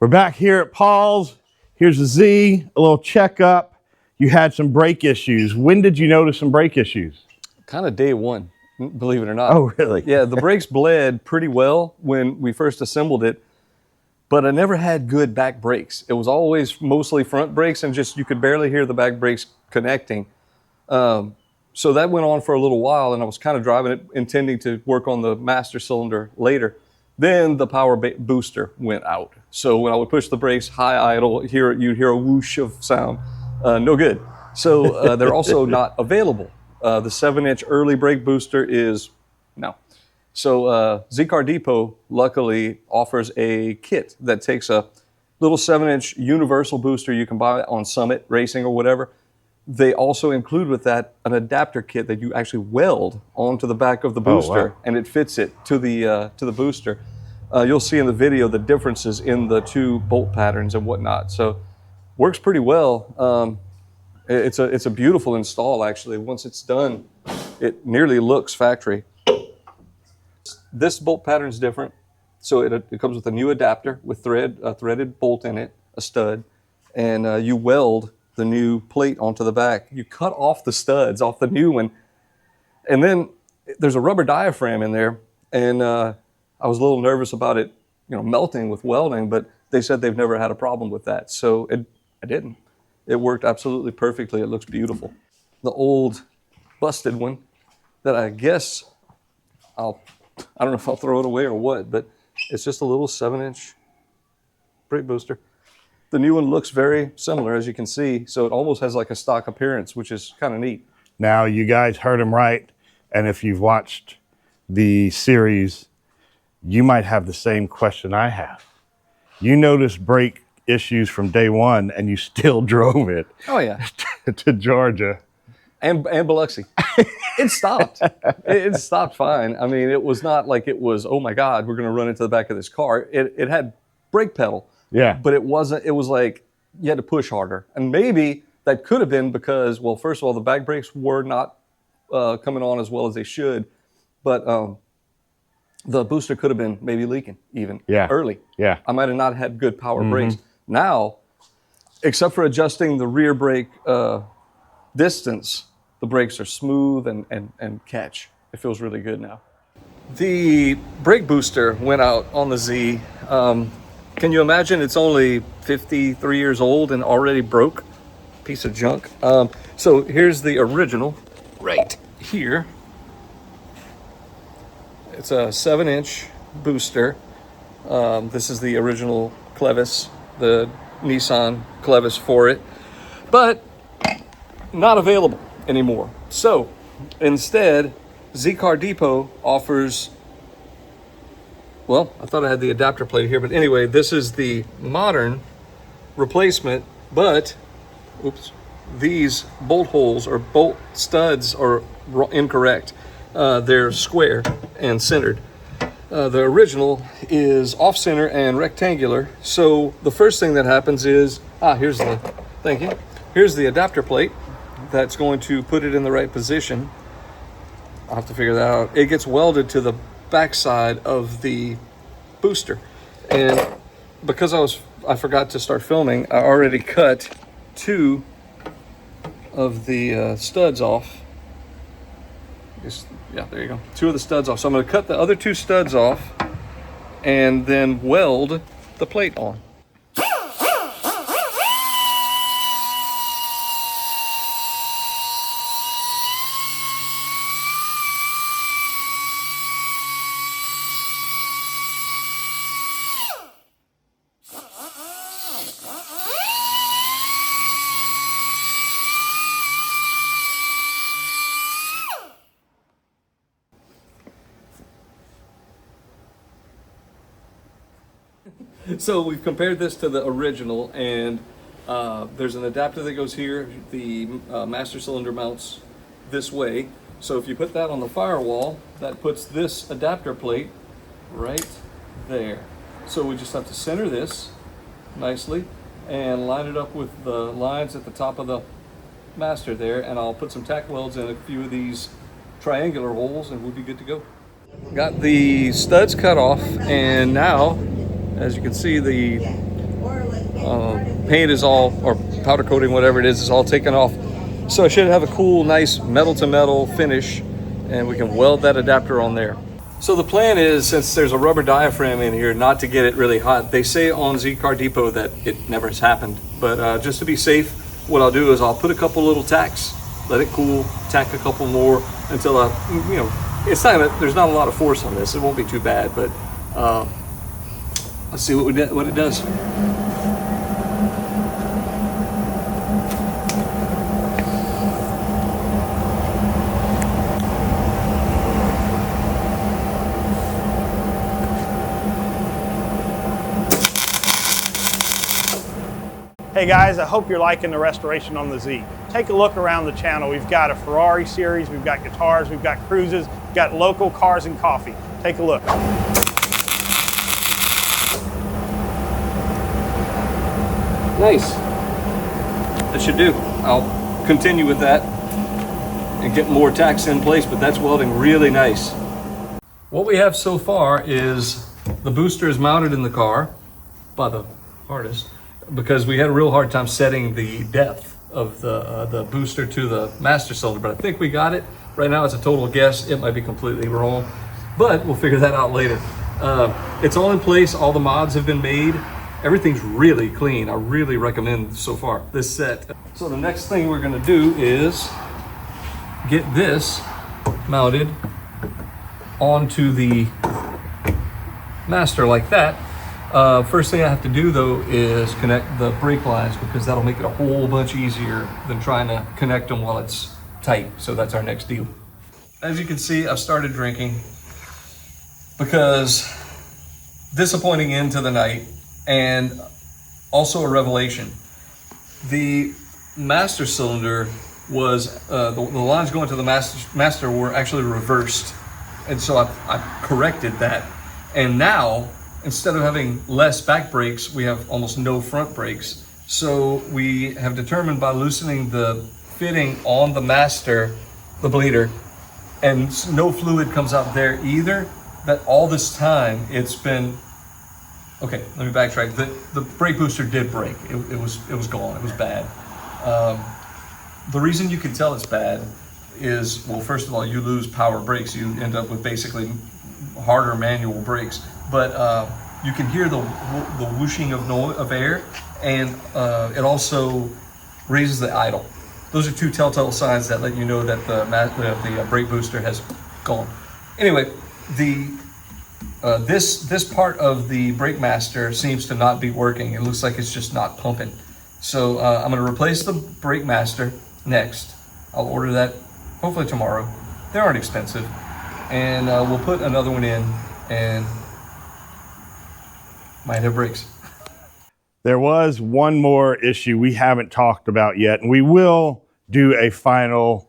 We're back here at Paul's. Here's a Z, a little checkup. You had some brake issues. When did you notice some brake issues? Kind of day one, believe it or not. Oh, really? Yeah, the brakes bled pretty well when we first assembled it, but I never had good back brakes. It was always mostly front brakes, and just you could barely hear the back brakes connecting. So that went on for a little while, and I was kind of driving it, intending to work on the master cylinder later. Then the power booster went out. So when I would push the brakes, high idle, you'd hear a whoosh of sound. No good. So they're also not available. The 7-inch early brake booster is no. So Z-Car Depot luckily offers a kit that takes a little 7-inch universal booster you can buy on Summit Racing or whatever. They also include with that an adapter kit that you actually weld onto the back of the booster, wow. and it fits it to the booster. You'll see in the video the differences in the two bolt patterns and whatnot. So works pretty well. It's a beautiful install actually. Once it's done, it nearly looks factory. This bolt pattern is different. So it comes with a new adapter with a threaded bolt in it, a stud, and you weld the new plate onto the back. You cut off the studs off the new one, and then there's a rubber diaphragm in there, and I was a little nervous about it, melting with welding, but they said they've never had a problem with that, so I didn't. It worked absolutely perfectly. It looks beautiful. The old busted one that I guess I don't know if I'll throw it away or what, but it's just a little 7-inch brake booster. The new one looks very similar, as you can see, so it almost has like a stock appearance, which is kind of neat. Now, you guys heard him right, and if you've watched the series, you might have the same question I have. You noticed brake issues from day one, and you still drove it. Oh, yeah. to Georgia. And Biloxi. It stopped. It stopped fine. I mean, it was not like it was, oh my God, we're going to run into the back of this car. It had brake pedal. Yeah. But it wasn't, it was like you had to push harder. And maybe that could have been because, well, first of all, the back brakes were not coming on as well as they should. But the booster could have been maybe leaking even early. Yeah. I might have not had good power brakes. Now, except for adjusting the rear brake distance, the brakes are smooth and catch. It feels really good now. The brake booster went out on the Z. Can you imagine it's only 53 years old and already broke? Piece of junk. So here's the original right here. It's a 7-inch booster. This is the original Clevis, the Nissan Clevis for it, but not available anymore. So instead, Z-Car Depot offers, well, I thought I had the adapter plate here, but anyway, this is the modern replacement, but, oops, these bolt holes or bolt studs are incorrect. They're square and centered. The original is off-center and rectangular. So the first thing that happens is, here's the adapter plate that's going to put it in the right position. I'll have to figure that out. It gets welded to the backside of the booster. And because I forgot to start filming, I already cut 2 of the studs off. Yeah, there you go. 2 of the studs off. So I'm going to cut the other 2 studs off and then weld the plate on. So we've compared this to the original, and there's an adapter that goes here. The master cylinder mounts this way. So if you put that on the firewall, that puts this adapter plate right there. So we just have to center this nicely and line it up with the lines at the top of the master there, and I'll put some tack welds in a few of these triangular holes and we'll be good to go. Got the studs cut off, and now, as you can see, the paint is all, or powder coating, whatever it is all taken off. So it should have a cool, nice metal to metal finish, and we can weld that adapter on there. So the plan is, since there's a rubber diaphragm in here, not to get it really hot. They say on Z-Car Depot that it never has happened, but just to be safe, what I'll do is I'll put a couple little tacks, let it cool, tack a couple more until it's not gonna, there's not a lot of force on this. It won't be too bad, but let's see what it does. Hey guys, I hope you're liking the restoration on the Z. Take a look around the channel. We've got a Ferrari series, we've got guitars, we've got cruises, we've got local cars and coffee. Take a look. Nice. That should do. I'll continue with that and get more tacks in place, but that's welding really nice. What we have so far is the booster is mounted in the car by the artist, because we had a real hard time setting the depth of the booster to the master cylinder, but I think we got it. Right now it's a total guess. It might be completely wrong, but we'll figure that out later. It's all in place. All the mods have been made. Everything's really clean. I really recommend so far this set. So the next thing we're gonna do is get this mounted onto the master like that. First thing I have to do though is connect the brake lines, because that'll make it a whole bunch easier than trying to connect them while it's tight. So that's our next deal. As you can see, I've started drinking because disappointing end to the night, and also a revelation. The master cylinder was, the lines going to the master were actually reversed. And so I corrected that. And now, instead of having less back brakes, we have almost no front brakes. So we have determined by loosening the fitting on the master, the bleeder, and no fluid comes out there either, that all this time it's been, okay, let me backtrack. The brake booster did break. It was gone, it was bad. The reason you can tell it's bad is, well, first of all, you lose power brakes. You end up with basically harder manual brakes. But you can hear the whooshing of air, and it also raises the idle. Those are two telltale signs that let you know that the brake booster has gone. Anyway, this part of the brake master seems to not be working. It looks like it's just not pumping. So I'm going to replace the brake master next. I'll order that hopefully tomorrow. They aren't expensive, and we'll put another one in and might have brakes. There was one more issue we haven't talked about yet, and we will do a final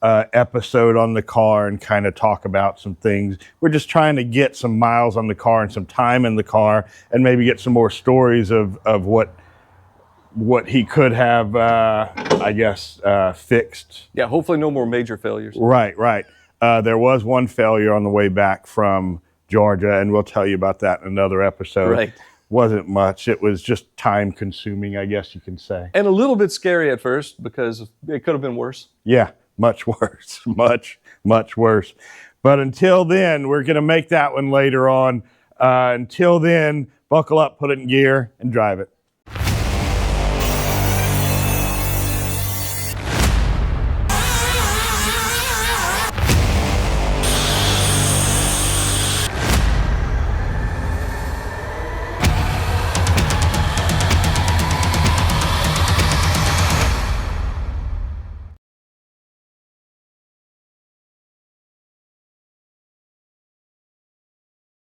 episode on the car and kind of talk about some things. We're just trying to get some miles on the car and some time in the car, and maybe get some more stories of what he could have, I guess, fixed. Yeah, hopefully no more major failures. Right. There was one failure on the way back from Georgia, and we'll tell you about that in another episode. Right. Wasn't much. It was just time consuming, I guess you can say. And a little bit scary at first, because it could have been worse. Yeah, much worse. much worse. But until then, we're going to make that one later on. Until then, buckle up, put it in gear, and drive it.